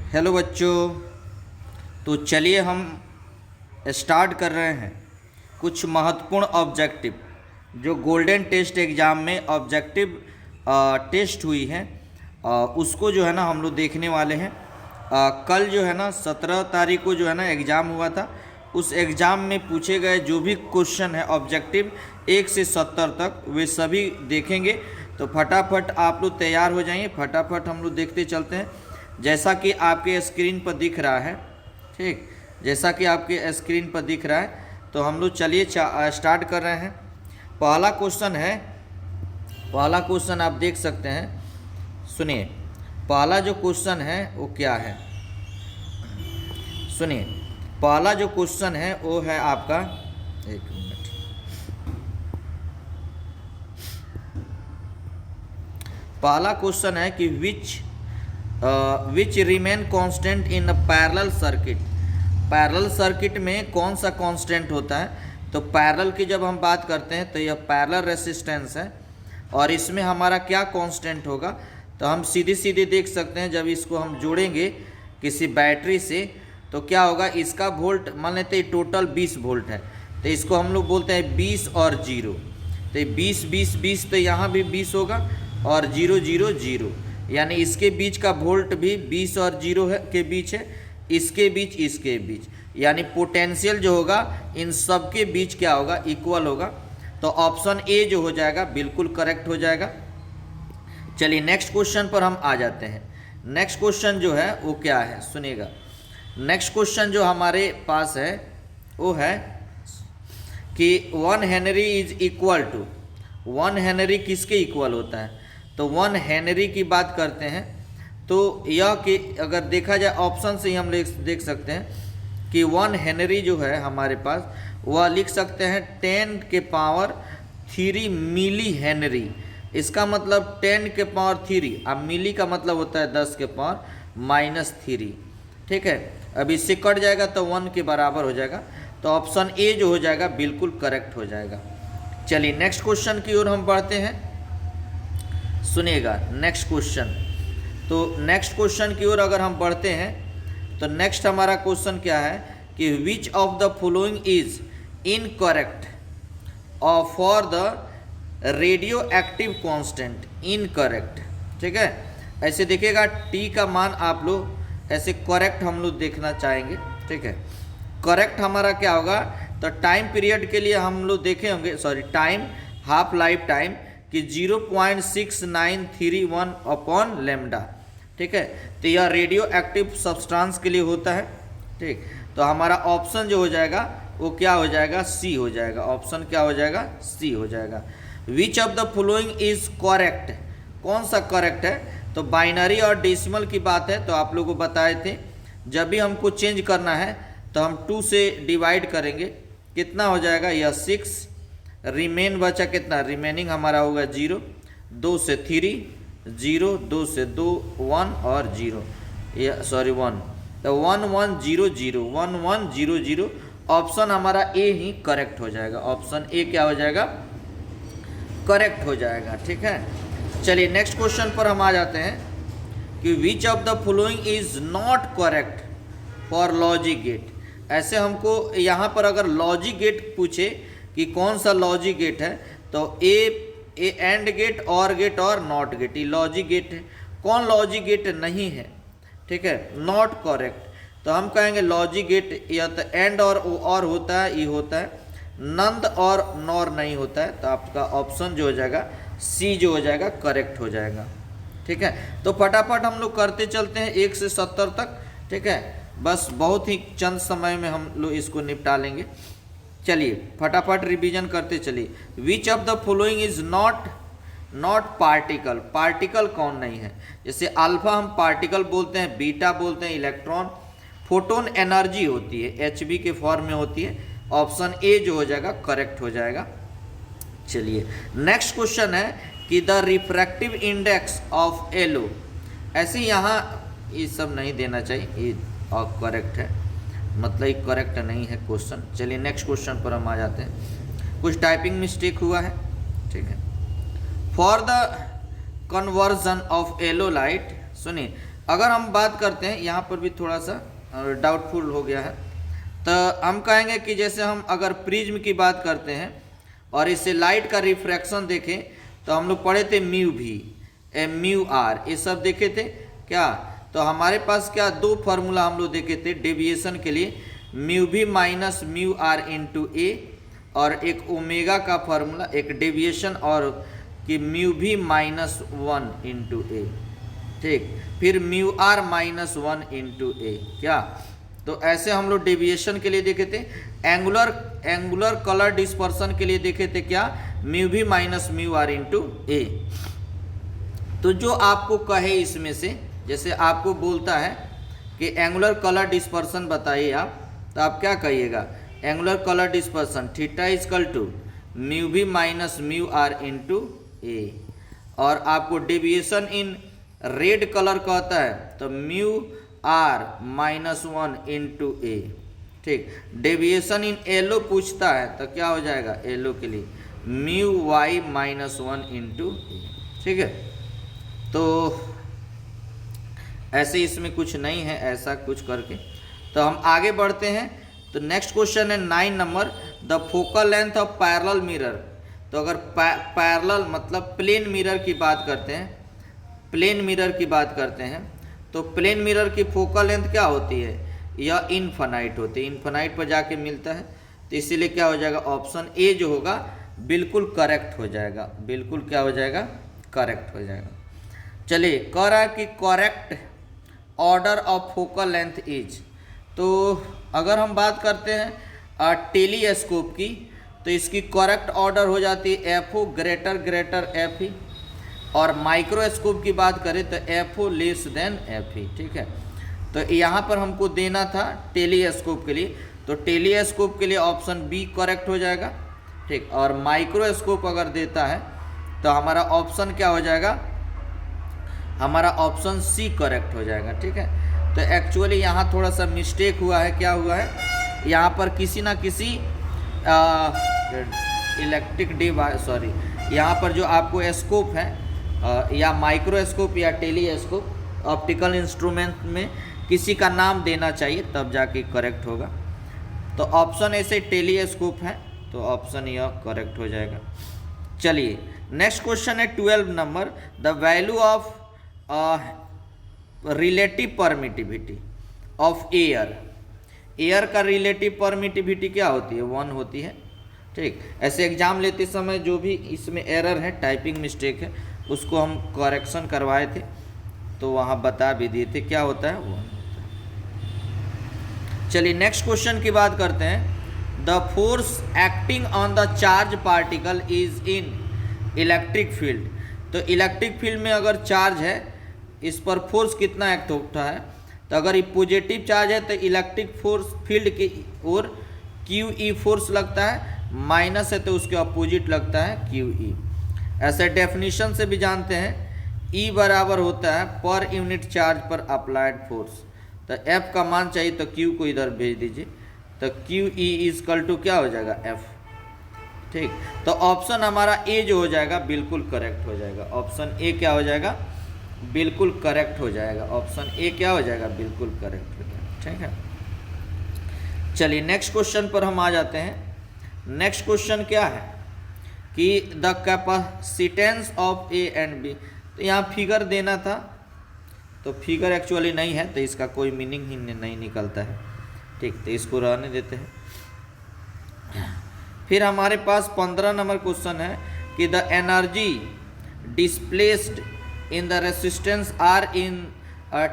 Hello बच्चों। तो चलिए हम स्टार्ट कर रहे हैं कुछ महत्वपूर्ण ऑब्जेक्टिव जो गोल्डन टेस्ट एग्ज़ाम में ऑब्जेक्टिव टेस्ट हुई है। उसको जो है ना हम लोग देखने वाले हैं। कल जो है ना 17 तारीख को जो है ना एग्ज़ाम हुआ था। उस एग्ज़ाम में पूछे गए जो भी क्वेश्चन है ऑब्जेक्टिव 1 से 70 तक वे सभी देखेंगे। तो फटाफट आप लोग तैयार हो जाइए, फटाफट हम लोग देखते चलते हैं। जैसा कि आपके स्क्रीन पर दिख रहा है, ठीक, जैसा कि आपके स्क्रीन पर दिख रहा है, तो हम लोग चलिए स्टार्ट कर रहे हैं। पहला क्वेश्चन आप देख सकते हैं। सुनिए, पहला जो क्वेश्चन है वो क्या है। सुनिए, पहला जो क्वेश्चन है वो है आपका, एक मिनट, पहला क्वेश्चन है कि which remain constant in a parallel circuit. Parallel circuit में कौन सा कांस्टेंट होता है। तो पैरेलल की जब हम बात करते हैं तो यह पैरेलल रेसिस्टेंस है और इसमें हमारा क्या कांस्टेंट होगा। तो हम सीधे देख सकते हैं, जब इसको हम जोड़ेंगे किसी बैटरी से तो क्या होगा, इसका वोल्ट मान लेते हैं टोटल 20 वोल्ट है, तो इसको हम लोग बोलते हैं 20 और 0। तो 20 तो यहाँ भी 20 होगा और 0 0 0, यानी इसके बीच का वोल्ट भी 20 और 0 है के बीच है, इसके बीच, यानी पोटेंशियल जो होगा इन सब के बीच क्या होगा, इक्वल होगा। तो ऑप्शन ए जो हो जाएगा बिल्कुल करेक्ट हो जाएगा। चलिए नेक्स्ट क्वेश्चन पर हम आ जाते हैं। नेक्स्ट क्वेश्चन जो है वो क्या है, सुनिएगा। नेक्स्ट क्वेश्चन जो हमारे पास है वो है कि 1 henry is equal to, 1 henry किसके इक्वल होता है। तो 1 हेनरी की बात करते हैं तो यह कि अगर देखा जाए ऑप्शन से ही हम देख सकते हैं कि 1 हेनरी जो है हमारे पास वह लिख सकते हैं 10 के पावर 3 मिली हेनरी। इसका मतलब 10 के पावर 3, अब मिली का मतलब होता है 10 के पावर -3। ठीक है, अब इससे कट जाएगा तो 1 के बराबर हो जाएगा। तो ऑप्शन ए जो हो जाएगा बिल्कुल करेक्ट हो जाएगा। चलिए नेक्स्ट क्वेश्चन की ओर हम बढ़ते हैं। सुनिएगा नेक्स्ट क्वेश्चन। तो नेक्स्ट क्वेश्चन की ओर अगर हम बढ़ते हैं तो नेक्स्ट हमारा क्वेश्चन क्या है कि which of the following is incorrect for the radio active constant, incorrect. ठीक है, ऐसे देखिएगा टी का मान आप लोग ऐसे करेक्ट हम लोग देखना चाहेंगे। ठीक है, करेक्ट हमारा क्या होगा, तो टाइम पीरियड के लिए हम लोग देखे होंगे, sorry time, half life time कि 0.6931 अपॉन लेमडा। ठीक है, तो यह रेडियो एक्टिव सब्सटेंस के लिए होता है। ठीक, तो हमारा ऑप्शन जो हो जाएगा वो क्या हो जाएगा, सी हो जाएगा। ऑप्शन क्या हो जाएगा, सी हो जाएगा। Which of the following is correct, कौन सा करेक्ट है। तो बाइनरी और डेसिमल की बात है तो आप लोगों को बताए थे, जब भी हमको चेंज करना है तो हम 2 से डिवाइड करेंगे, कितना हो जाएगा, यह 6, रिमेन बचा कितना, रिमेनिंग हमारा होगा 0, 2 से 3 0, 2 से 2 1 और 0, या सॉरी 1, तो 1 1 0 0 1 1 0 0। ऑप्शन हमारा ए ही करेक्ट हो जाएगा। ऑप्शन ए क्या हो जाएगा, करेक्ट हो जाएगा। ठीक है, चलिए नेक्स्ट क्वेश्चन पर हम आ जाते हैं कि which of the following is not correct for logic gate. ऐसे हमको यहाँ पर अगर लॉजिक गेट पूछे कि कौन सा लॉजिक गेट है, तो ए एंड गेट, और गेट और नॉट गेट, ये लॉजिक गेट है। कौन लॉजिक गेट नहीं है, ठीक है, नॉट करेक्ट, तो हम कहेंगे लॉजिक गेट या तो एंड और होता है, ये होता है, नंद और नॉर नहीं होता है। तो आपका ऑप्शन जो हो जाएगा सी जो हो जाएगा करेक्ट हो जाएगा। ठीक है, तो फटाफट हम लोग करते चलते हैं 1 से 70 तक। ठीक है, बस बहुत ही चंद समय में हम लोग इसको निपटा लेंगे। चलिए फटाफट रिवीजन करते चलिए। विच of the following is not particle, particle कौन नहीं है। जैसे अल्फा हम पार्टिकल बोलते हैं, बीटा बोलते हैं इलेक्ट्रॉन, फोटोन एनर्जी होती है, एचबी के फॉर्म में होती है। ऑप्शन ए जो हो जाएगा करेक्ट हो जाएगा। चलिए नेक्स्ट क्वेश्चन है कि the refractive index of yellow, ऐसे यहाँ ये सब नहीं देना चाहिए, ये करेक्ट है, मतलब करेक्ट नहीं है क्वेश्चन। चलिए नेक्स्ट क्वेश्चन पर हम आ जाते हैं। कुछ टाइपिंग मिस्टेक हुआ है। ठीक है, for the conversion of yellow light, सुनिए, अगर हम बात करते हैं, यहाँ पर भी थोड़ा सा डाउटफुल हो गया है, तो हम कहेंगे कि जैसे हम अगर प्रिज्म की बात करते हैं और इससे लाइट का रिफ्रैक्शन देखें, तो हम लोग पढ़े थे म्यू भी, म्यू आर, ये सब देखे थे क्या। तो हमारे पास क्या दो फार्मूला हम लोग देखे थे डेविएशन के लिए, म्यू भी minus mu R into A, और एक ओमेगा का फार्मूला, एक डेविएशन और कि म्यू भी माइनस 1 इंटू ए, ठीक, फिर म्यू आर माइनस 1 इंटू ए क्या। तो ऐसे हम लोग डेविएशन के लिए देखे थे। एंगुलर कलर डिस्पर्सन के लिए देखे थे क्या, म्यू भी माइनस म्यू आर इंटू ए। तो जो आपको कहे इसमें से, जैसे आपको बोलता है कि एंगुलर कलर डिस्पर्सन बताइए आप, तो आप क्या कहिएगा, angular colour dispersion theta is equal to mu भी minus mu R into A, और आपको डेविएशन इन रेड कलर कहता है तो mu R minus 1 into A, ठीक। डेविएशन इन येलो पूछता है तो क्या हो जाएगा, येलो के लिए mu Y minus 1 into A, ठीक है। तो ऐसे इसमें कुछ नहीं है ऐसा कुछ करके, तो हम आगे बढ़ते हैं। तो नेक्स्ट क्वेश्चन है 9 number, the focal length of parallel mirror. तो अगर पैरेलल मतलब प्लेन मिरर की बात करते हैं, प्लेन मिरर की बात करते हैं, तो प्लेन मिरर की फोकल लेंथ क्या होती है, यह इनफाइनाइट होती है, इनफाइनाइट पर जाके मिलता है। तो इसीलिए क्या हो जाएगा, ऑप्शन ए जो होगा बिल्कुल करेक्ट हो जाएगा, बिल्कुल क्या हो जाएगा, करेक्ट हो जाएगा। चलिए, कह रहा है कि correct order of focal length is. तो अगर हम बात करते हैं टेलीस्कोप की, तो इसकी करेक्ट ऑर्डर हो जाती है F O greater greater F E, और माइक्रोस्कोप की बात करें तो F O less than F E, ठीक है। तो यहाँ पर हमको देना था टेलीस्कोप के लिए, तो टेलीस्कोप के लिए ऑप्शन बी करेक्ट हो जाएगा, ठीक। और माइक्रोस्कोप अगर देता है तो हमारा ऑप्शन क्या हो जाएगा, हमारा ऑप्शन सी करेक्ट हो जाएगा, ठीक है। तो एक्चुअली यहाँ थोड़ा सा मिस्टेक हुआ है, क्या हुआ है, यहाँ पर किसी ना किसी इलेक्ट्रिक डिवाइस, सॉरी, यहाँ पर जो आपको स्कोप है या माइक्रोस्कोप या टेलीस्कोप ऑप्टिकल इंस्ट्रूमेंट में किसी का नाम देना चाहिए, तब जाके करेक्ट होगा। तो ऑप्शन ऐसे टेलीस्कोप है, तो ऑप्शन यह करेक्ट हो जाएगा। चलिए, नेक्स्ट क्वेश्चन है 12 number, the value of relative permittivity of air. Air का रिलेटिव परमिटिविटी क्या होती है, 1 होती है, ठीक। ऐसे एग्जाम लेते समय जो भी इसमें एरर है, टाइपिंग मिस्टेक है, उसको हम करेक्शन करवाए थे, तो वहाँ बता भी दिए थे क्या होता है, 1 होता है। चलिए, नेक्स्ट क्वेश्चन की बात करते हैं। The force acting on the charge particle is in electric field. तो इलेक्ट्रिक फील्ड में अगर चार्ज है, इस पर फोर्स कितना एक्ट होता है, तो अगर ये पॉजिटिव चार्ज है तो इलेक्ट्रिक फोर्स फील्ड की ओर क्यू ई फोर्स लगता है, माइनस है तो उसके अपोजिट लगता है क्यू ई। ऐसे डेफिनेशन से भी जानते हैं ई बराबर होता है पर यूनिट चार्ज पर अप्लाइड फोर्स। तो एफ का मान चाहिए तो क्यू को इधर भेज दीजिए, तो क्यू ई इजकल टू क्या हो जाएगा, एफ, ठीक। तो ऑप्शन हमारा ए जो हो जाएगा बिल्कुल करेक्ट हो जाएगा, ऑप्शन ए क्या हो जाएगा, बिल्कुल करेक्ट हो जाएगा, ऑप्शन ए क्या हो जाएगा, बिल्कुल करेक्ट हो जाएगा, ठीक है। चलिए, नेक्स्ट क्वेश्चन पर हम आ जाते हैं। नेक्स्ट क्वेश्चन क्या है कि the capacitance of A and B. तो यहाँ फिगर देना था, तो फिगर एक्चुअली नहीं है, तो इसका कोई मीनिंग ही नहीं निकलता है, ठीक। तो इसको रहने देते हैं। फिर हमारे पास 15 नंबर क्वेश्चन है कि the energy displaced in the resistance R in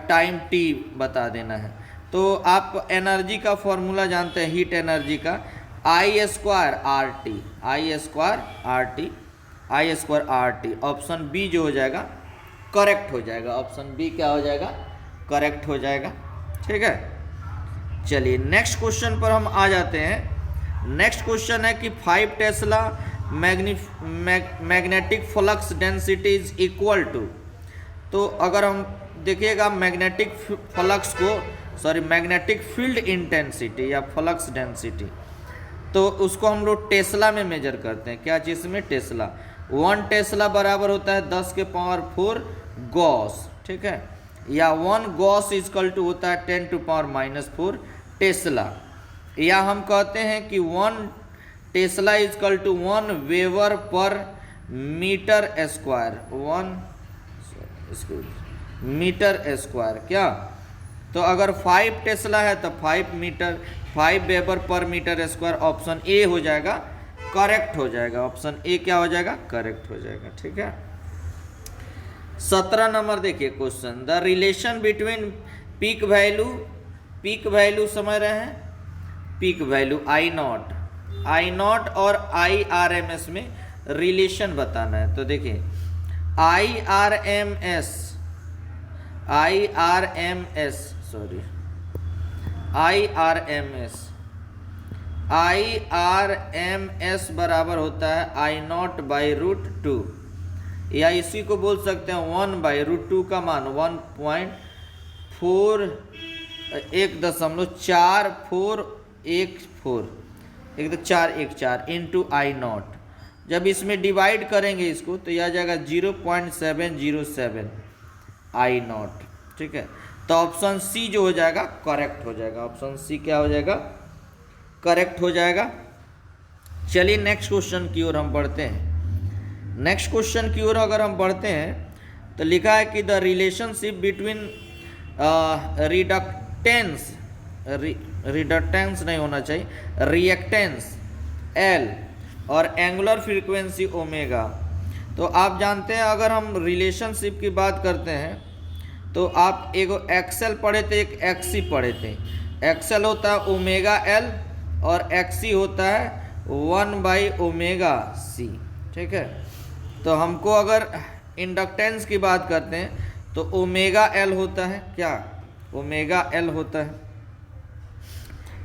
time T बता देना है। तो आप एनर्जी का फॉर्मूला जानते हैं, हीट एनर्जी का, I square R T, I square R T, I square R T. Option B जो हो जाएगा करेक्ट हो जाएगा, ऑप्शन बी क्या हो जाएगा, करेक्ट हो जाएगा, ठीक है। चलिए, नेक्स्ट क्वेश्चन पर हम आ जाते हैं। नेक्स्ट क्वेश्चन है कि 5 tesla magnetic flux density is equal to. तो अगर हम देखिएगा मैग्नेटिक फ्लक्स को, सॉरी मैग्नेटिक फील्ड इंटेंसिटी या फ्लक्स डेंसिटी, तो उसको हम लोग टेस्ला में मेजर करते हैं। क्या चीज़ में, टेस्ला। 1 टेस्ला बराबर होता है 10 के पावर 4 गॉस, ठीक है। या 1 गॉस इजकल टू होता है 10⁻⁴ टेस्ला, या हम कहते हैं कि 1 टेस्ला इजकल टू 1 वेबर पर मीटर स्क्वायर, 1 मीटर स्क्वायर। क्या, तो अगर 5 टेस्ला है तो 5 वेबर पर मीटर स्क्वायर, ऑप्शन ए हो जाएगा, करेक्ट हो जाएगा। ऑप्शन ए क्या हो जाएगा, करेक्ट हो जाएगा। ठीक है, 17 नंबर देखिए question, the relation between peak value समझ रहे हैं, पीक वैल्यू I नॉट और IRMS में रिलेशन बताना है। तो देखिए IRMS बराबर होता है I0/√2, या इसी को बोल सकते हैं 1/√2 का मान 1.414 इंटू I0। जब इसमें डिवाइड करेंगे इसको तो यह आ जाएगा 0.707 I0। ठीक है, तो ऑप्शन सी जो हो जाएगा करेक्ट हो जाएगा। ऑप्शन सी क्या हो जाएगा, करेक्ट हो जाएगा। चलिए नेक्स्ट क्वेश्चन की ओर हम बढ़ते हैं। नेक्स्ट क्वेश्चन की ओर अगर हम बढ़ते हैं तो लिखा है कि द रिलेशनशिप बिटवीन रिडक्टेंस नहीं होना चाहिए, रिएक्टेंस L और एंगुलर फ्रीक्वेंसी ओमेगा। तो आप जानते हैं अगर हम रिलेशनशिप की बात करते हैं तो आप एक एक्सएल पढ़े थे, एक एक्सी पढ़े थे। एक्सएल होता है ओमेगा L और एक्सी होता है 1/ω/c। ठीक है, तो हमको अगर इंडक्टेंस की बात करते हैं तो ओमेगा L होता है, क्या, ओमेगा L होता है।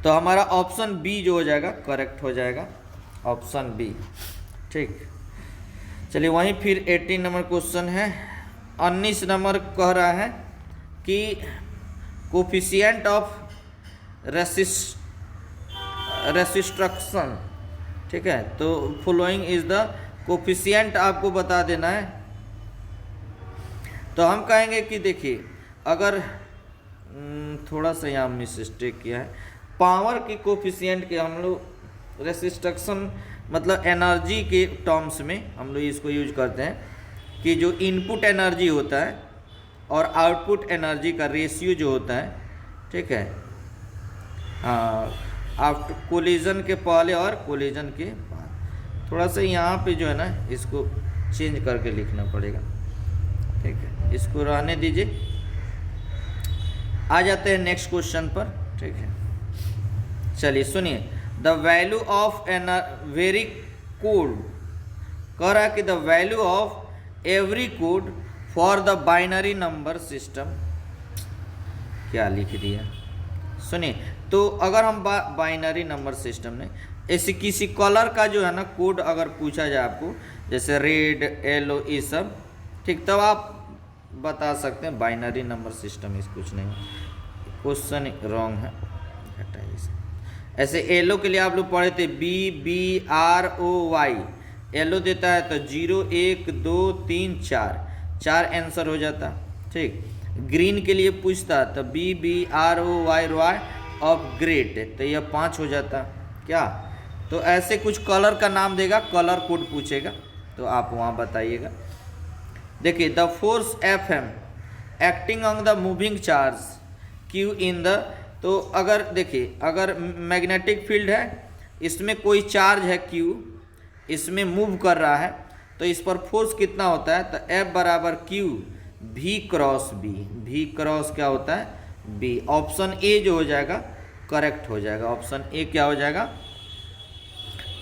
तो हमारा ऑप्शन बी जो हो जाएगा करेक्ट हो जाएगा, ऑप्शन बी। ठीक, चलिए वहीं फिर 18 नंबर क्वेश्चन है। 19 नंबर कह रहा है कि कोफिशिएंट ऑफ रेसिस्ट्रक्शन। ठीक है, तो फॉलोइंग इज द कोफिशिएंट आपको बता देना है। तो हम कहेंगे कि देखिए अगर थोड़ा सा यहाँ मिस्टेक किया है, पावर की कोफिशिएंट के हम लोग रेसिस्ट्रक्शन मतलब एनर्जी के टर्म्स में हम लोग इसको यूज करते हैं कि जो इनपुट एनर्जी होता है और आउटपुट एनर्जी का रेशियो जो होता है, ठीक है, आफ्टर कोलिजन के पहले और कोलिजन के बाद। थोड़ा सा यहाँ पे जो है ना इसको चेंज करके लिखना पड़ेगा। ठीक है, इसको रहने दीजिए, आ जाते हैं नेक्स्ट क्वेश्चन पर। ठीक है, चलिए सुनिए, the value of very code कह रहा है कि the value of every code for the binary number system, क्या लिख दिया सुनिए। तो अगर हम बाइनरी नंबर सिस्टम में ऐसे किसी कलर का जो है ना कोड अगर पूछा जाए आपको, जैसे रेड येलो ये सब, ठीक, तब आप बता सकते हैं बाइनरी नंबर सिस्टम। इस कुछ नहीं, क्वेश्चन रॉन्ग है, हटाइए इसे। ऐसे येलो के लिए आप लोग पढ़े थे BBROY, येलो देता है तो 0 1 2 3 4 आंसर हो जाता। ठीक, ग्रीन के लिए पूछता तो BBROY ऑफ ग्रेट, तो यह 5 हो जाता। क्या, तो ऐसे कुछ कलर का नाम देगा, कलर कोड पूछेगा तो आप वहाँ बताइएगा। देखिए, the force FM acting on the moving charge Q in the, तो अगर देखिए अगर मैग्नेटिक फील्ड है, इसमें कोई चार्ज है Q, इसमें मूव कर रहा है, तो इस पर फोर्स कितना होता है, तो F बराबर Q V cross B। V cross क्या होता है, B। ऑप्शन ए जो हो जाएगा करेक्ट हो जाएगा। ऑप्शन ए क्या हो जाएगा,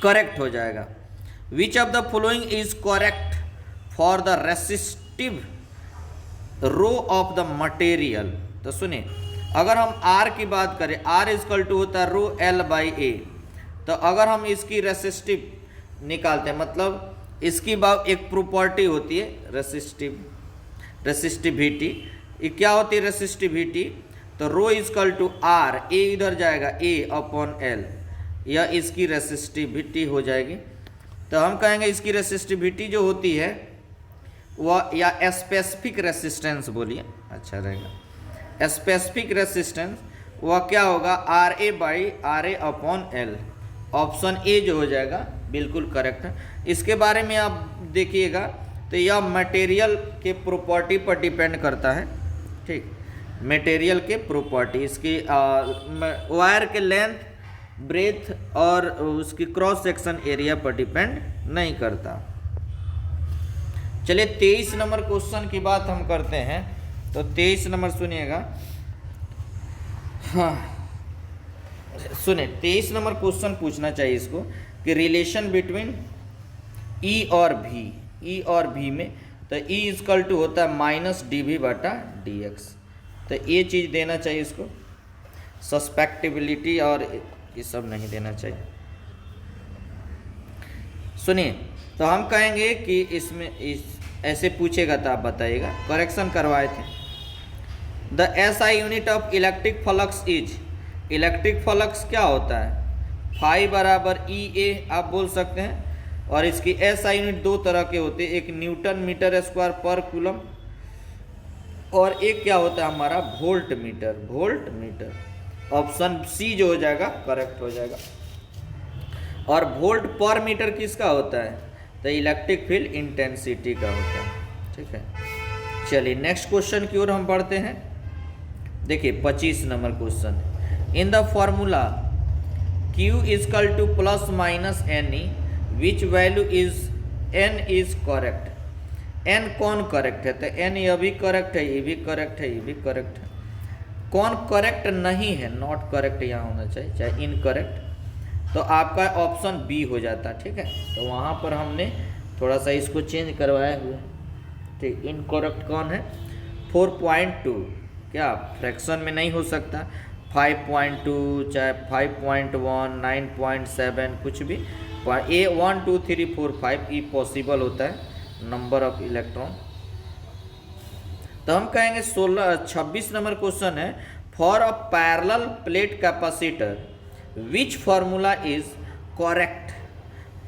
करेक्ट हो जाएगा। Which of the following is correct for the resistive rho of the material. तो सुनिए, अगर हम R की बात करें, R इजकल टू होता है रो L/A। तो अगर हम इसकी रेसिस्टिव निकालते हैं, मतलब इसकी एक प्रॉपर्टी होती है रेसिस्टिविटी। ये क्या होती है रेसिस्टिविटी, तो रो इजकल टू R, A इधर जाएगा A/L, यह इसकी रेसिस्टिविटी हो जाएगी। तो हम कहेंगे इसकी रेसिस्टिविटी जो होती है वह, या स्पेसिफिक रेसिस्टेंस बोलिए अच्छा रहेगा, स्पेसिफिक रेसिस्टेंस वह क्या होगा, RA/RA/L। ऑप्शन ए जो हो जाएगा बिल्कुल करेक्ट है। इसके बारे में आप देखिएगा तो यह मटेरियल के प्रॉपर्टी पर डिपेंड करता है, ठीक, मटेरियल के प्रॉपर्टी, इसकी वायर के लेंथ, ब्रेथ और उसकी क्रॉस सेक्शन एरिया पर डिपेंड नहीं करता। चलिए 23 नंबर क्वेश्चन की बात हम करते हैं। तो 23 नंबर सुनिएगा, हाँ सुने, 23 नंबर क्वेश्चन पूछना चाहिए इसको कि रिलेशन बिटवीन ई और भी में, तो ई इजकल टू होता है -dV/dx। तो ये चीज़ देना चाहिए इसको, सस्पेक्टिबिलिटी और ये सब नहीं देना चाहिए। सुनिए, तो हम कहेंगे कि इसमें ऐसे पूछेगा तो आप बताइएगा, करेक्शन करवाए थे। The SI unit of electric flux is, electric flux क्या होता है, फाई बराबर EA आप बोल सकते हैं। और इसकी SI यूनिट दो तरह के होते हैं, एक न्यूटन मीटर स्क्वायर पर कूलम और एक क्या होता है हमारा वोल्ट मीटर। ऑप्शन सी जो हो जाएगा करेक्ट हो जाएगा। और वोल्ट पर मीटर किसका होता है, तो इलेक्ट्रिक फील्ड इंटेंसिटी का होता है, ठीक है। चलिए नेक्स्ट क्वेश्चन की ओर हम बढ़ते हैं। देखिए 25 number question, in the formula Q is equal to plus minus NE which value is N is correct. N कौन करेक्ट है, तो N यह भी करेक्ट है, ये भी करेक्ट है, ये भी करेक्ट है। कौन करेक्ट नहीं है, नॉट करेक्ट यहाँ होना चाहिए, चाहे इनकरेक्ट, तो आपका ऑप्शन बी हो जाता, ठीक है। तो वहाँ पर हमने थोड़ा सा इसको चेंज करवाया हुआ है, ठीक। इनकरेक्ट कौन है, 4.2, क्या फ्रैक्शन में नहीं हो सकता, 5.2 चाहे 5.1, 9.7 कुछ भी, A 1 2 3 4 5 ये पॉसिबल होता है नंबर ऑफ इलेक्ट्रॉन। तो हम कहेंगे 26 नंबर क्वेश्चन है, for a parallel plate capacitor which formula is correct.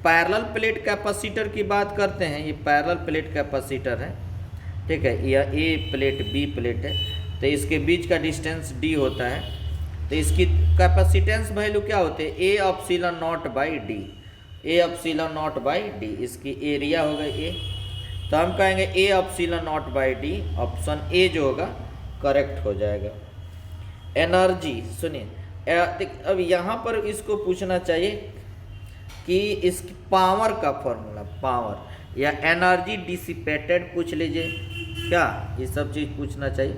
Parallel plate capacitor की बात करते हैं, ये पैरेलल प्लेट कैपेसिटर है, ठीक है। यह ए प्लेट बी प्लेट है, तो इसके बीच का डिस्टेंस d होता है, तो इसकी कैपेसिटेंस वैल्यू क्या होते हैं, A/0/d, A/0/d, इसकी एरिया होगा A। तो हम कहेंगे A/0/d, ऑप्शन ए जो होगा करेक्ट हो जाएगा। एनर्जी सुनिए, अब यहाँ पर इसको पूछना चाहिए कि इसकी पावर का फॉर्मूला, पावर या एनर्जी डिसिपेटेड पूछ लीजिए, क्या ये सब चीज़ पूछना चाहिए।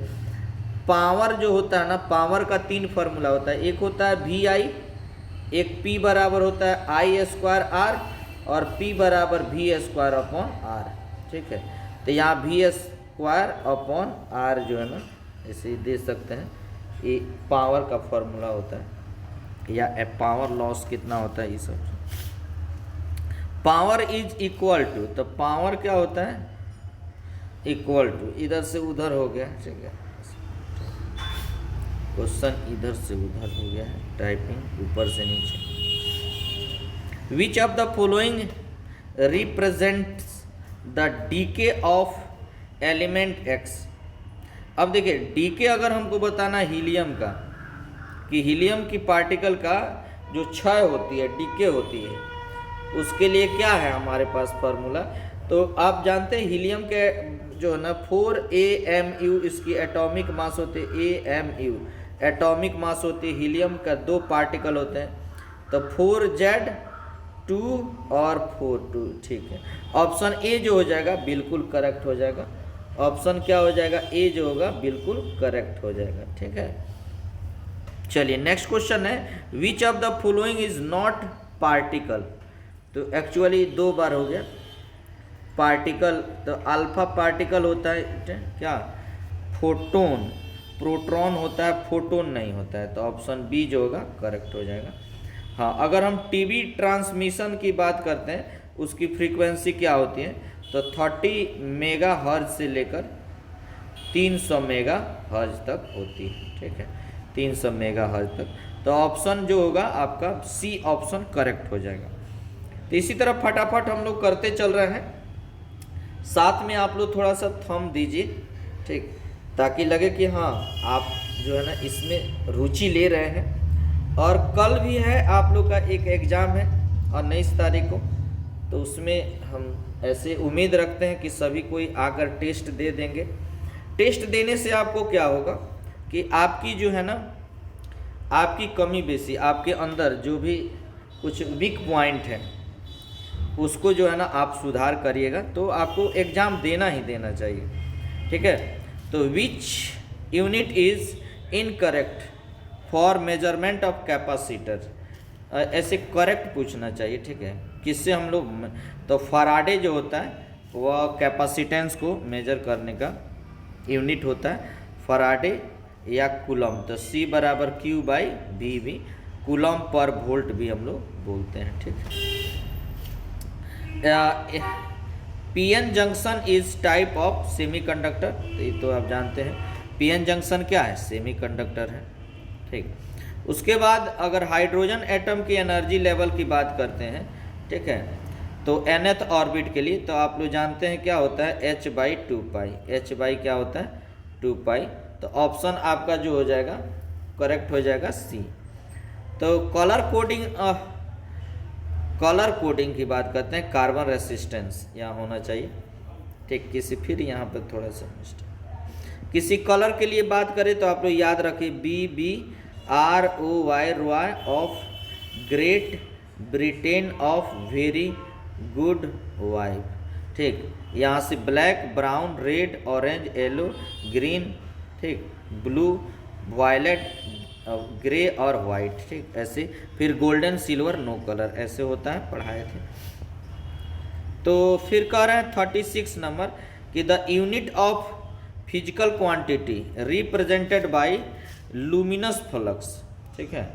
पावर जो होता है ना, पावर का 3 फार्मूला होता है, एक होता है VI, एक P बराबर होता है I² और P बराबर V²/R, ठीक है। तो यहाँ V²/R जो है ना, इसे दे सकते हैं, ये पावर का फॉर्मूला होता है, या पावर लॉस कितना होता है, ये सब। पावर इज इक्वल टू, तो पावर क्या होता है, इक्वल टू, इधर से उधर हो गया, ठीक है, क्वेश्चन इधर से उधर हो गया है, टाइपिंग ऊपर से नीचे। विच of the following represents the DK of element X। अब देखिए डीके अगर हमको बताना हीलियम का, कि हीलियम की पार्टिकल का जो क्षय होती है, डीके होती है, उसके लिए क्या है हमारे पास फार्मूला। तो आप जानते हैं हीलियम के जो है ना 4 AMU इसकी एटॉमिक मास होते हैं, AMU एटॉमिक मास होती है, हीलियम का 2 पार्टिकल होते हैं, तो 4Z2 और 4 ठीक है। ऑप्शन ए जो हो जाएगा बिल्कुल करेक्ट हो जाएगा, ऑप्शन क्या हो जाएगा, ए जो होगा बिल्कुल करेक्ट हो जाएगा, ठीक है। चलिए नेक्स्ट क्वेश्चन है, which of the following is not particle. तो एक्चुअली 2 बार हो गया पार्टिकल, तो अल्फा पार्टिकल होता है क्या, फोटोन, प्रोटॉन होता है, फोटोन नहीं होता है, तो ऑप्शन बी जो होगा करेक्ट हो जाएगा। हाँ, अगर हम टीवी ट्रांसमिशन की बात करते हैं, उसकी फ्रीक्वेंसी क्या होती है, तो 30 मेगाहर्ट्ज से लेकर 300 मेगाहर्ट्ज तक होती है, ठीक है, 300 मेगाहर्ट्ज तक। तो ऑप्शन जो होगा आपका सी ऑप्शन करेक्ट हो जाएगा। तो इसी तरह फटाफट हम लोग करते चल रहे हैं। साथ में आप लोग थोड़ा सा थंब दीजिए, ठीक, ताकि लगे कि हाँ आप जो है ना इसमें रुचि ले रहे हैं। और कल भी है आप लोग का एक एग्ज़ाम है और 19 तारीख को, तो उसमें हम ऐसे उम्मीद रखते हैं कि सभी कोई आकर टेस्ट दे देंगे। टेस्ट देने से आपको क्या होगा कि आपकी जो है ना आपकी कमी बेसी, आपके अंदर जो भी कुछ वीक पॉइंट है उसको जो है ना आप सुधार करिएगा, तो आपको एग्ज़ाम देना ही देना चाहिए, ठीक है। तो which unit is incorrect for measurement of capacitor, ऐसे करेक्ट पूछना चाहिए, ठीक है। किससे हम लोग, तो फराडे जो होता है वह कैपेसिटेंस को मेजर करने का यूनिट होता है, फराडे या कूलम। तो C बराबर Q/V, कूलम पर वोल्ट भी हम लोग बोलते हैं, ठीक। PN junction is type of semiconductor, ये तो आप जानते हैं PN जंक्शन क्या है, सेमीकंडक्टर है, ठीक। उसके बाद अगर हाइड्रोजन एटम की एनर्जी लेवल की बात करते हैं, ठीक है, तो nth ऑर्बिट के लिए तो आप लोग जानते हैं क्या होता है h/2π, h क्या होता है 2π। तो ऑप्शन आपका जो हो जाएगा करेक्ट हो जाएगा C। तो कलर कोडिंग की बात करते हैं, कार्बन रेसिस्टेंस यहाँ होना चाहिए, ठीक। फिर यहाँ पर थोड़ा सा मिस्टेक, किसी कलर के लिए बात करें तो आप लोग याद रखिए BBROY of great Britain of very good wife, ठीक। यहाँ से black, brown, red, orange, yellow, green, ठीक, ब्लू, वायलेट, ग्रे और वाइट, ठीक, ऐसे। फिर गोल्डन, सिल्वर, नो कलर, ऐसे होता है, पढ़ाए थे। तो फिर कह रहे हैं 36 नंबर कि the unit of physical quantity represented by luminous flux, ठीक है,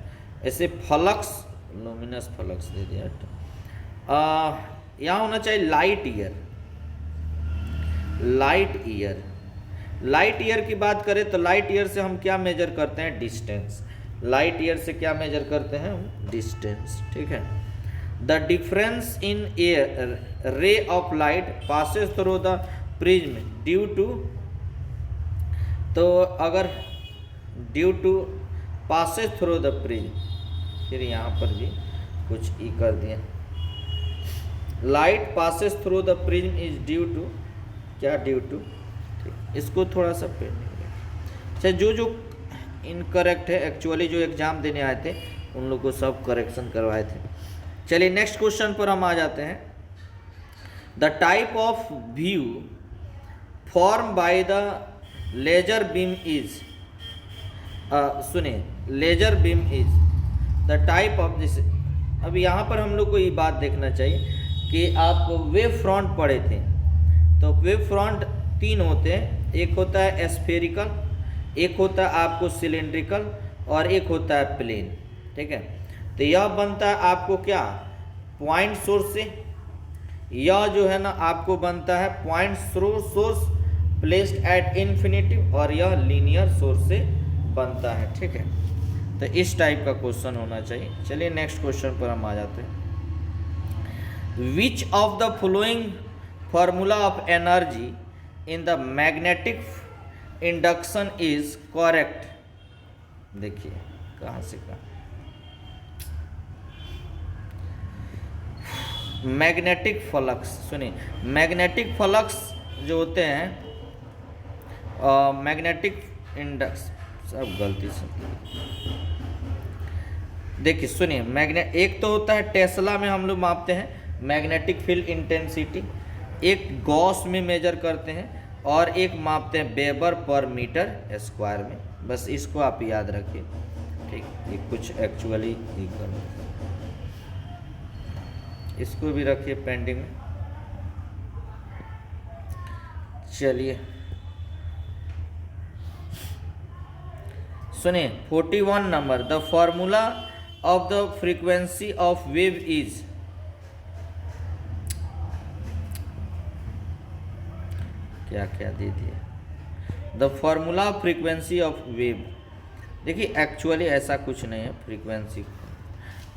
ऐसे फ्लक्स, लुमिनस फ्लक्स दे दिया। यहाँ होना चाहिए लाइट ईयर। लाइट ईयर की बात करें तो लाइट ईयर से हम क्या मेजर करते हैं, डिस्टेंस। लाइट ईयर से क्या मेजर करते हैं हम, डिस्टेंस, ठीक है। The difference in air ray of light passes through the prism due to, तो अगर due to passes through the prism, फिर यहाँ पर भी कुछ ई कर दिया, light passes through the prism is due to, क्या ड्यू टू, ठीक। इसको थोड़ा सा पेंडिंग, अच्छा जो इनकरेक्ट है एक्चुअली जो एग्जाम देने आए थे उन लोग को सब करेक्शन करवाए थे। चलिए नेक्स्ट क्वेश्चन पर हम आ जाते हैं। The type of view form by the laser beam is, सुनिए, laser beam is the type of this. अब यहाँ पर हम लोग को ये बात देखना चाहिए कि आप वेव फ्रंट पढ़े थे, तो वेव फ्रंट 3 होते हैं, एक होता है एस्फेरिकल, एक होता है आपको सिलेंड्रिकल और एक होता है प्लेन, ठीक है। तो यह बनता है आपको क्या, पॉइंट सोर्स से, यह जो है ना आपको बनता है point source placed at infinity, और यह लीनियर सोर्स से बनता है, ठीक है। तो इस टाइप का क्वेश्चन होना चाहिए। चलिए नेक्स्ट क्वेश्चन पर हम आ जाते हैं। विच of the following formula of energy in the magnetic induction is correct. देखिए कहाँ से कहाँ, मैग्नेटिक फ्लक्स, सुनिए, मैग्नेटिक फ्लक्स जो होते हैं, मैग्नेटिक इंडक्स, सब गलती से देखिए, सुनिए, एक तो होता है टेस्ला में हम लोग मापते हैं मैग्नेटिक फील्ड इंटेंसिटी, एक गॉस में मेजर करते हैं, और एक मापते हैं वेबर पर मीटर स्क्वायर में। बस इसको आप याद रखिए, ठीक। ये कुछ एक्चुअली इसको भी रखिए पेंडिंग में। चलिए सुनिए 41 number, the formula of the frequency of wave is, क्या क्या दे दिया, the formula of frequency of wave. देखिए एक्चुअली ऐसा कुछ नहीं है, फ्रीक्वेंसी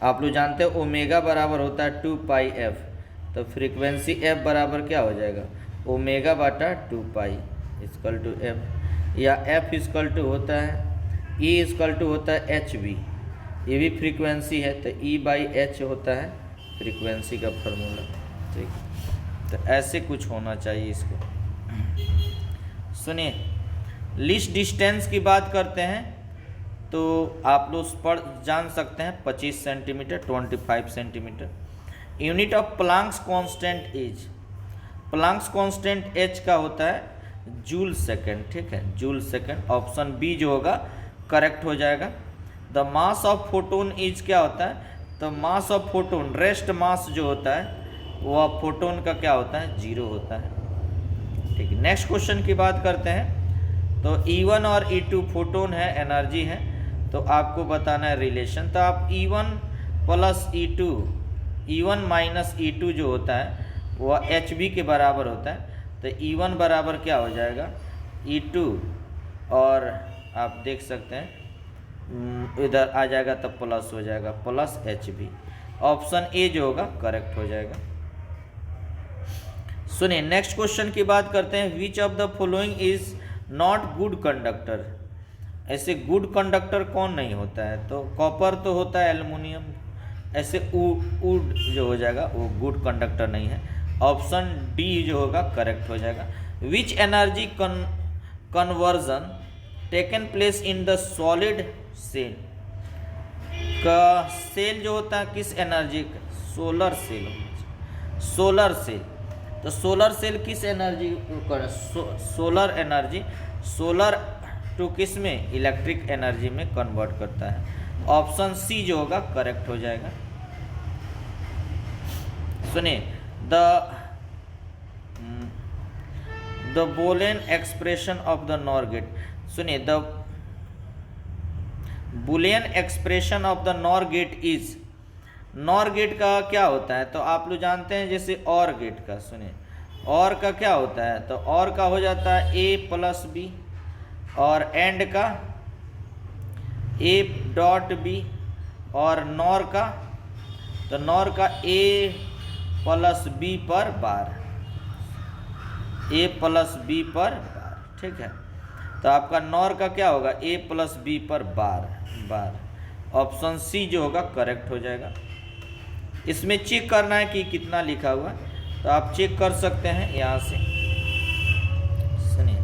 आप लोग जानते हो ओमेगा बराबर होता है 2πf, तो फ्रीक्वेंसी f बराबर क्या हो जाएगा ओमेगा बटा 2 पाई इक्वल टू एफ, या एफ इक्वल टू होता है ई इक्वल टू होता है एच बी, ये भी फ्रीक्वेंसी है तो ई बाई एच होता है फ्रीक्वेंसी का फार्मूला। ठीक, तो ऐसे कुछ होना चाहिए इसको। सुनिए, लीस्ट डिस्टेंस की बात करते हैं तो आप लोग पढ़ जान सकते हैं 25 centimetre 25 centimetre. Unit of Planck's constant is, Planck's constant H का होता है जूल सेकेंड। ठीक है, जूल सेकेंड, ऑप्शन बी जो होगा करेक्ट हो जाएगा। The mass of photon is क्या होता है, तो mass of photon, rest mass जो होता है वह फोटोन का क्या होता है, 0 होता है। ठीक है, नेक्स्ट क्वेश्चन की बात करते हैं। तो E1 और E2 फोटोन है, एनर्जी है, तो आपको बताना है रिलेशन। तो आप E1 plus E2, E1 minus E2 जो होता है वह HB के बराबर होता है। तो E1 बराबर क्या हो जाएगा, E2, और आप देख सकते हैं इधर आ जाएगा तब प्लस हो जाएगा, प्लस HB। ऑप्शन ए जो होगा करेक्ट हो जाएगा। सुनिए, नेक्स्ट क्वेश्चन की बात करते हैं। विच of the following is not good conductor, ऐसे गुड कंडक्टर कौन नहीं होता है, तो कॉपर तो होता है, एल्युमिनियम, ऐसे वुड जो हो जाएगा वो गुड कंडक्टर नहीं है। ऑप्शन डी जो होगा करेक्ट हो जाएगा। Which energy conversion taken place in the solid cell, का सेल जो होता है किस एनर्जी का, सोलर सेल, सोलर सेल। तो सोलर सेल किस एनर्जी को, सोलर एनर्जी, सोलर टू किस में, इलेक्ट्रिक एनर्जी में कन्वर्ट करता है। ऑप्शन सी जो होगा करेक्ट हो जाएगा। सुनिए, the boolean expression of the NOR gate, सुनिए, the boolean expression of the NOR gate is, NOR gate का क्या होता है, तो आप लोग जानते हैं जैसे और गेट का। सुनिए, और का क्या होता है, तो और का हो जाता है ए प्लस बी, और एंड का ए डॉट बी, और नॉर का, तो नॉर का ए प्लस बी पर बार, ए प्लस बी पर बार। ठीक है, तो आपका नॉर का क्या होगा, ए प्लस बी पर बार, बार। ऑप्शन सी जो होगा करेक्ट हो जाएगा। इसमें चेक करना है कि कितना लिखा हुआ है, तो आप चेक कर सकते हैं यहाँ से। सुनिए,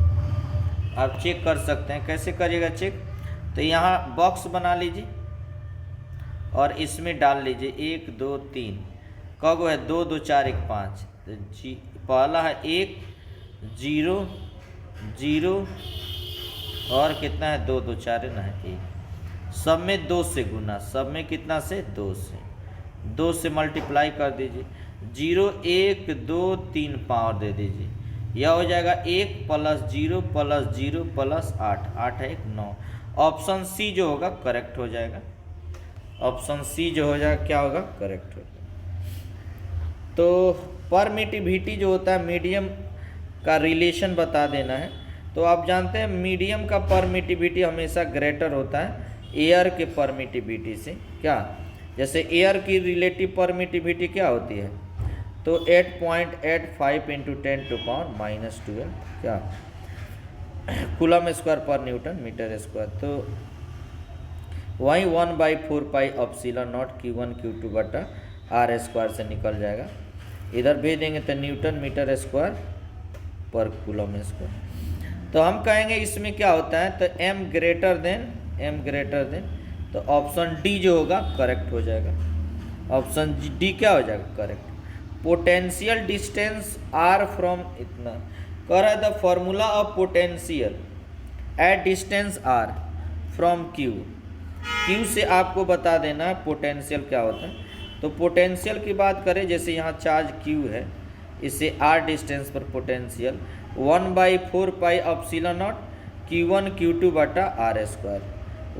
आप चेक कर सकते हैं, कैसे करिएगा चेक, तो यहाँ बॉक्स बना लीजिए और इसमें डाल लीजिए 1 2 3, कब है 2 2 4 1 5, तो जी पहला है 1 0 0, और कितना है 2 2 4 ना है 1, सब में 2 से गुना, सब में कितना से 2 से मल्टीप्लाई कर दीजिए, 0 1 2 3 पावर दे दीजिए, यह हो जाएगा 1 प्लस 0 प्लस 0 प्लस 8, 8 है 1 9। ऑप्शन सी जो होगा करेक्ट हो जाएगा। ऑप्शन सी जो हो जाएगा क्या होगा, करेक्ट हो जाएगा। तो परमिटिविटी जो होता है, मीडियम का रिलेशन बता देना है। तो आप जानते हैं मीडियम का परमिटिविटी हमेशा ग्रेटर होता है एयर के परमिटिविटी से। क्या, जैसे एयर की रिलेटिव परमिटिविटी क्या होती है, तो 8.85 इंटू 10⁻⁻12 क्या कूलम स्क्वायर पर न्यूटन मीटर स्क्वायर। तो वही 1/4 पाई एप्सिलॉन नॉट Q1 Q2 बटा R स्क्वायर से निकल जाएगा, इधर भेज देंगे तो न्यूटन मीटर स्क्वायर पर कूलम स्क्वायर। तो हम कहेंगे इसमें क्या होता है, तो m ग्रेटर देन, तो ऑप्शन डी जो होगा करेक्ट हो जाएगा। ऑप्शन डी क्या हो जाएगा, correct. Potential distance r from, इतना कह रहा है the formula of potential at distance r from q से आपको बता देना है पोटेंशियल क्या होता है। तो पोटेंशियल की बात करें, जैसे यहाँ चार्ज q है, इससे r डिस्टेंस पर potential 1/4 pi epsilon not Q1 Q2 बटा R square,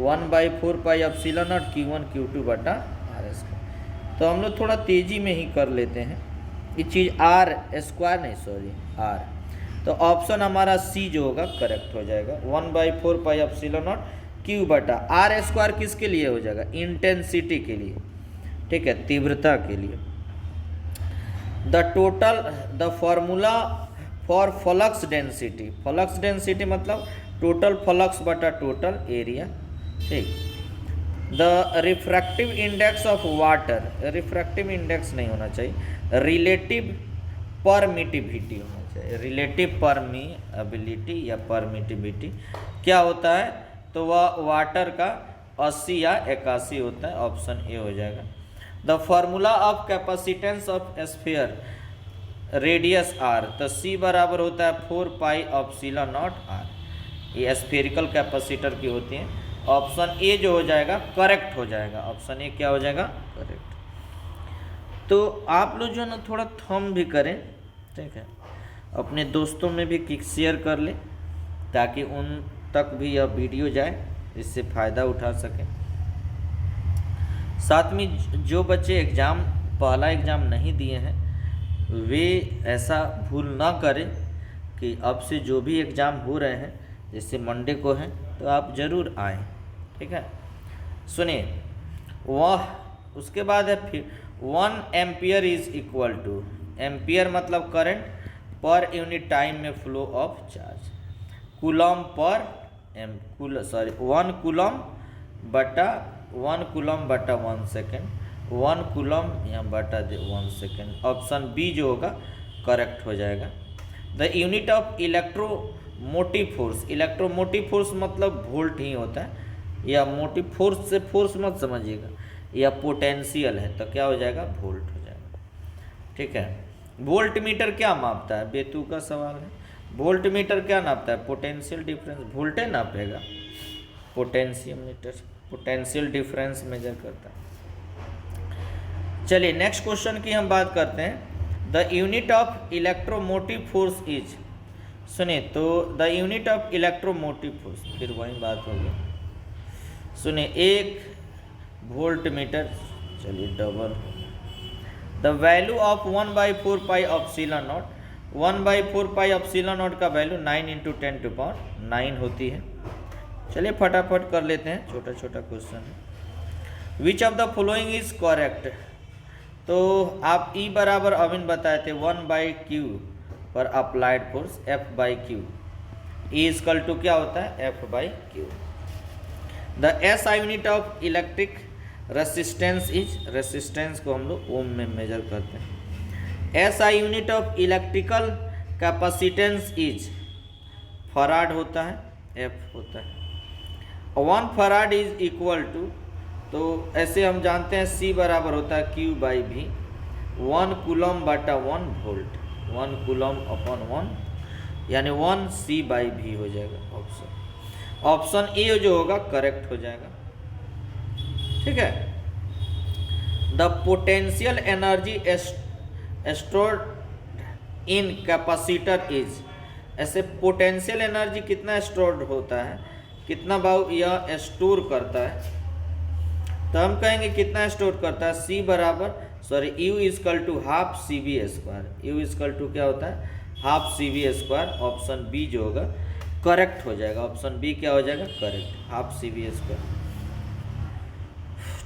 1/4 pi epsilon not Q1 Q2 बटा R स्क्वायर। तो हम लोग थोड़ा तेज़ी में ही कर लेते हैं ये चीज़, R स्क्वायर नहीं, सॉरी R। तो ऑप्शन हमारा सी जो होगा करेक्ट हो जाएगा, 1/4 पाई एप्सिलॉन नॉट Q बटा R स्क्वायर किसके लिए हो जाएगा, इंटेंसिटी के लिए, ठीक है, तीव्रता के लिए। The formula for flux density, flux density मतलब टोटल फ्लक्स बटा टोटल एरिया, ठीक। The refractive index of water, refractive index नहीं होना चाहिए, रिलेटिव परमिटिविटी होना चाहिए, रिलेटिव परमिबिलिटी या परमिटिविटी क्या होता है, तो वह वाटर का 80 या 81 होता है, ऑप्शन ए हो जाएगा। The formula of capacitance of sphere radius R, तो सी बराबर होता है 4 पाई एप्सिलॉन नॉट आर, ये स्फेरिकल कैपेसिटर की होती हैं। ऑप्शन ए जो हो जाएगा करेक्ट हो जाएगा, ऑप्शन ए क्या हो जाएगा, करेक्ट। तो आप लोग जो है ना थोड़ा थम भी करें, ठीक है, अपने दोस्तों में भी किक शेयर कर लें ताकि उन तक भी यह वीडियो जाए, इससे फ़ायदा उठा सकें। साथ में जो बच्चे एग्ज़ाम पहला एग्ज़ाम नहीं दिए हैं वे ऐसा भूल ना करें कि अब से जो भी एग्ज़ाम हो रहे हैं, जैसे मंडे को हैं, तो आप ज़रूर आएँ, ठीक है। सुनिए, वह उसके बाद है फिर 1 ampere is equal to, ampere मतलब करंट पर यूनिट टाइम में flow of charge, coulomb per एम 1 कूलम बटा 1 सेकेंड, 1 कूलम या बटा 1 सेकेंड, ऑप्शन बी जो होगा करेक्ट हो जाएगा। The unit of electromotive force, electromotive force मतलब वोल्ट ही होता है, या मोटिव फोर्स से फोर्स मत समझिएगा, या पोटेंशियल है तो क्या हो जाएगा, वोल्ट हो जाएगा, ठीक है। वोल्ट मीटर क्या मापता है, बेतुका का सवाल है। वोल्ट मीटर क्या नापता है, पोटेंशियल डिफरेंस, वोल्टेज नापेगा, potential meter potential difference measure करता है। चलिए नेक्स्ट क्वेश्चन की हम बात करते हैं। The unit of electromotive force is, सुनिए, तो the unit of electromotive force, फिर वही बात होगी, सुनिए, 1 वोल्ट मीटर, चलिए double, the value of 1/4 pi epsilon not, 1/4 pi epsilon not का वैल्यू 9 × 10⁹ होती है। चलिए फटाफट कर लेते हैं, छोटा छोटा क्वेश्चन है। Which of the following is correct, तो आप ई बराबर अविन बताए थे 1/q पर applied force F/q, E equal to क्या होता है, F/q। The SI unit of electric resistance is, रेसिस्टेंस को हम लोग ओम में मेजर करते हैं। SI unit of electrical capacitance is, farad होता है, F होता है। 1 फराड इज इक्वल टू, तो ऐसे हम जानते हैं C बराबर होता है Q/V, 1 कूलम बटा 1 वोल्ट, 1 कूलम अपॉन 1 यानी 1 C/V हो जाएगा, ऑप्शन ए जो होगा करेक्ट हो जाएगा, ठीक है। The potential energy stored in capacitor is, ऐसे पोटेंशियल एनर्जी कितना स्टोर्ड होता है, कितना भाव यह स्टोर करता है, तो हम कहेंगे कितना स्टोर करता है, C बराबर U equal to ½ CV², U equal to क्या होता है, ½ CV², ऑप्शन बी जो होगा करेक्ट हो जाएगा, ऑप्शन बी क्या हो जाएगा, करेक्ट, ½ CV²,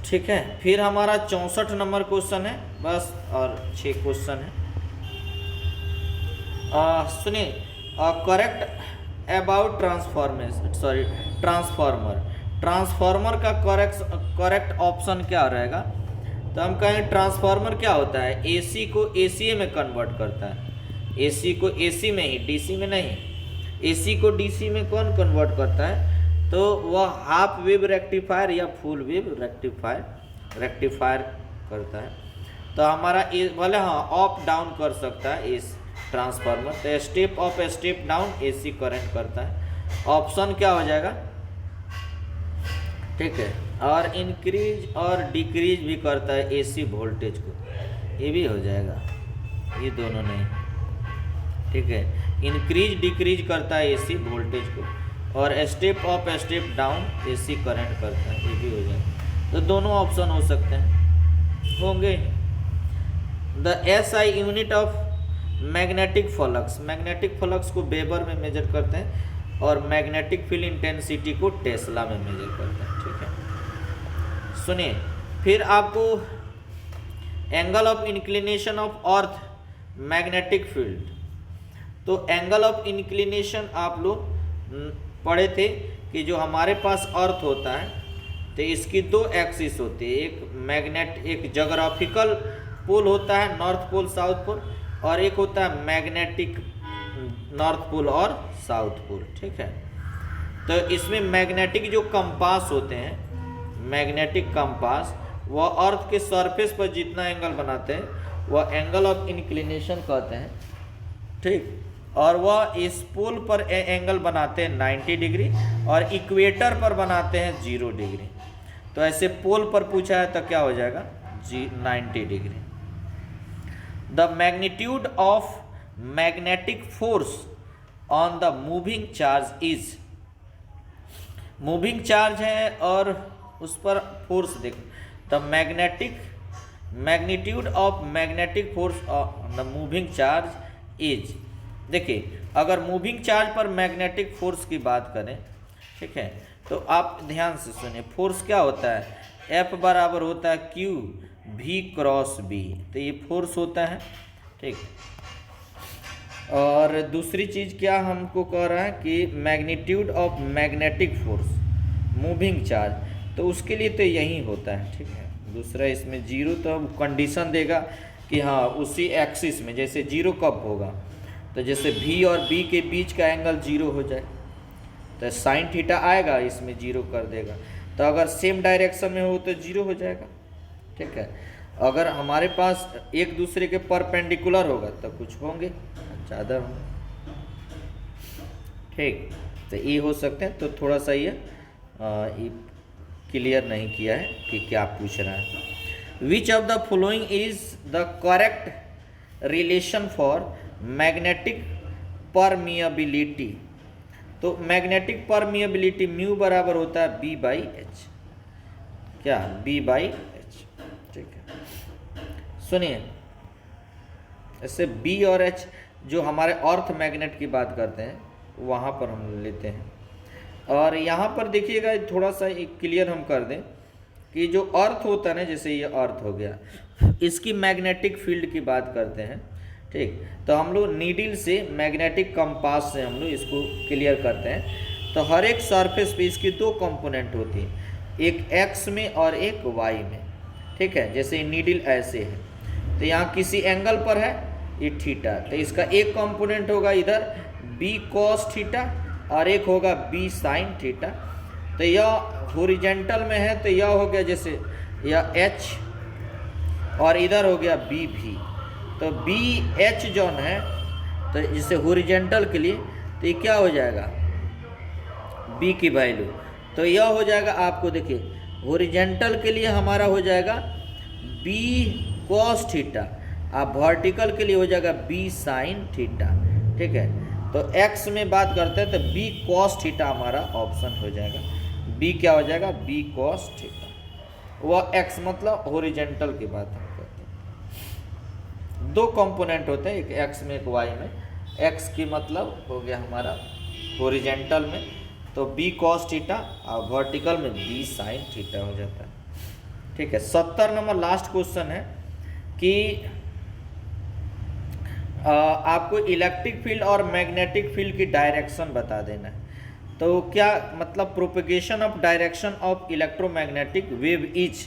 ठीक है। फिर हमारा 64 नंबर क्वेश्चन है, बस और 6 क्वेश्चन है। सुनिए, करेक्ट अबाउट ट्रांसफार्मर का करेक्ट ऑप्शन क्या रहेगा, तो हम कहेंगे ट्रांसफार्मर क्या होता है, AC को ACA में कन्वर्ट करता है, AC को AC में ही, DC में नहीं, AC को DC में कौन कन्वर्ट करता है, तो वह हाफ वेव रेक्टिफायर या फुल वेव रेक्टिफायर करता है। तो हमारा भले हाँ अप डाउन कर सकता है इस ट्रांसफार्मर, तो step up step down AC current करता है, ऑप्शन क्या हो जाएगा, ठीक है। और इंक्रीज और डिक्रीज भी करता है AC वोल्टेज को, ये भी हो जाएगा, ये दोनों नहीं, ठीक है। इंक्रीज डिक्रीज करता है AC वोल्टेज को, और step up step down AC current करता है, ये भी हो जाएगा। तो दोनों ऑप्शन हो सकते हैं, होंगे। The SI unit of magnetic flux को वेबर में मेजर करते हैं, और मैग्नेटिक फील्ड इंटेंसिटी को टेस्ला में मेजर करते हैं, ठीक है। सुनिए, फिर आपको angle of inclination of earth magnetic field, तो एंगल ऑफ इंक्लिनेशन आप लोग पढ़े थे कि जो हमारे पास अर्थ होता है तो इसकी दो एक्सिस होती है, एक ज्योग्राफिकल पोल होता है नॉर्थ पोल साउथ पोल, और एक होता है मैग्नेटिक नॉर्थ पोल और साउथ पोल। ठीक है, तो इसमें मैग्नेटिक जो कंपास होते हैं, मैग्नेटिक कंपास वह अर्थ के सरफेस पर जितना एंगल बनाते हैं वह एंगल ऑफ इंक्लिनेशन कहते हैं। ठीक, और वह इस पोल पर एंगल बनाते हैं 90 डिग्री और इक्वेटर पर बनाते हैं 0 डिग्री। तो ऐसे पोल पर पूछा है तो क्या हो जाएगा 90 degree. The magnitude of magnetic force on the moving charge is, moving charge है और उस पर फोर्स देखो, the magnitude of magnetic force on the moving charge is. देखिए, अगर मूविंग चार्ज पर मैग्नेटिक फोर्स की बात करें, ठीक है, तो आप ध्यान से सुनिए, फोर्स क्या होता है, F बराबर होता है Q V क्रॉस B, तो ये फोर्स होता है। ठीक, और दूसरी चीज़ क्या हमको कह रहा है कि magnitude of magnetic force moving charge, तो उसके लिए तो यही होता है। ठीक है, दूसरा इसमें 0 तो कंडीशन देगा कि हाँ उसी एक्सिस में, जैसे 0 कब होगा, तो जैसे V और B के बीच का एंगल 0 हो जाए तो साइन थीटा आएगा, इसमें 0 कर देगा। तो अगर सेम डायरेक्शन में हो तो 0 हो जाएगा। ठीक है, अगर हमारे पास एक दूसरे के परपेंडिकुलर होगा तो कुछ होंगे ज़्यादा होंगे। ठीक, तो ये हो सकते हैं, तो थोड़ा सा ये क्लियर नहीं किया है कि क्या पूछ रहा है। Which of the following is the correct relation for magnetic permeability. तो मैग्नेटिक परमिएबिलिटी म्यू बराबर होता है B बाई एच, क्या B बाई एच। ठीक है, सुनिए, इससे B और H जो हमारे अर्थ मैग्नेट की बात करते हैं वहाँ पर हम लेते हैं, और यहाँ पर देखिएगा थोड़ा सा क्लियर हम कर दें कि जो अर्थ होता है ना, जैसे ये अर्थ हो गया, इसकी मैग्नेटिक फील्ड की बात करते हैं। ठीक, तो हम लोग नीडल से मैग्नेटिक कंपास से हम लोग इसको क्लियर करते हैं। तो हर एक सरफेस पे इसकी दो कंपोनेंट होती हैं, एक एक्स में और एक वाई में। ठीक है, जैसे नीडल ऐसे है तो यहाँ किसी एंगल पर है ये थीटा, तो इसका एक कंपोनेंट होगा इधर बी कॉस थीटा और एक होगा बी साइन थीटा। तो यह हॉरिजॉन्टल में है तो यह हो गया जैसे यह एच और इधर हो गया बी भी। तो बी एच जॉन है तो जैसे हॉरिजॉन्टल के लिए तो ये क्या हो जाएगा बी की वैल्यू, तो यह हो जाएगा आपको देखिए हॉरिजॉन्टल के लिए हमारा हो जाएगा बी कॉस थीटा, आप वर्टिकल के लिए हो जाएगा बी साइन थीटा। ठीक है, तो एक्स में बात करते हैं तो बी कॉस थीटा हमारा ऑप्शन हो जाएगा, बी क्या हो जाएगा बी कॉस थीटा। वह एक्स मतलब हॉरिजॉन्टल की बात हम करते हैं। दो कंपोनेंट होते हैं, एक एक्स में एक वाई में। एक्स की मतलब हो गया हमारा हॉरिजॉन्टल में तो बी कॉस थीटा और वर्टिकल में बी साइन थीटा हो जाता है। ठीक है, 70 नंबर लास्ट क्वेश्चन है कि आपको इलेक्ट्रिक फील्ड और मैग्नेटिक फील्ड की डायरेक्शन बता देना है। तो क्या मतलब propagation of direction of electromagnetic wave is,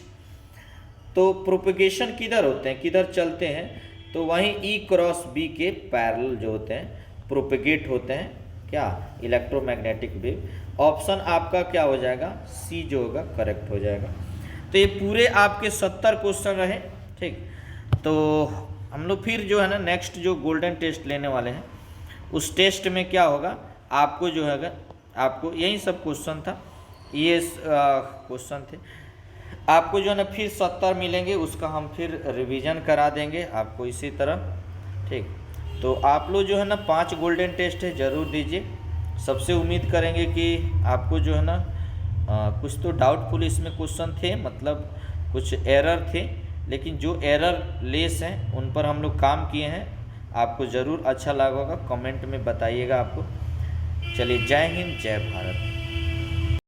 तो प्रोपेगेशन किधर होते हैं किधर चलते हैं, तो वहीं ई क्रॉस बी के पैरेलल जो होते हैं प्रोपेगेट होते हैं क्या इलेक्ट्रोमैग्नेटिक वेव। ऑप्शन आपका क्या हो जाएगा सी जो होगा करेक्ट हो जाएगा। तो ये पूरे आपके 70 क्वेश्चन रहे। ठीक, तो हम लोग फिर जो है ना नेक्स्ट जो गोल्डन टेस्ट लेने वाले हैं उस टेस्ट में क्या होगा आपको जो है आपको यही सब क्वेश्चन था, ये क्वेश्चन थे आपको जो है ना फिर 70 मिलेंगे, उसका हम फिर रिवीजन करा देंगे आपको इसी तरह। ठीक, तो आप लोग जो है ना 5 गोल्डन टेस्ट है ज़रूर दीजिए। सबसे उम्मीद करेंगे कि आपको जो है ना कुछ तो डाउटफुल इसमें क्वेश्चन थे, मतलब कुछ एरर थे, लेकिन जो एरर लेस हैं उन पर हम लोग काम किए हैं। आपको ज़रूर अच्छा लगा होगा, कमेंट में बताइएगा आपको। चलिए, जय हिंद जय भारत।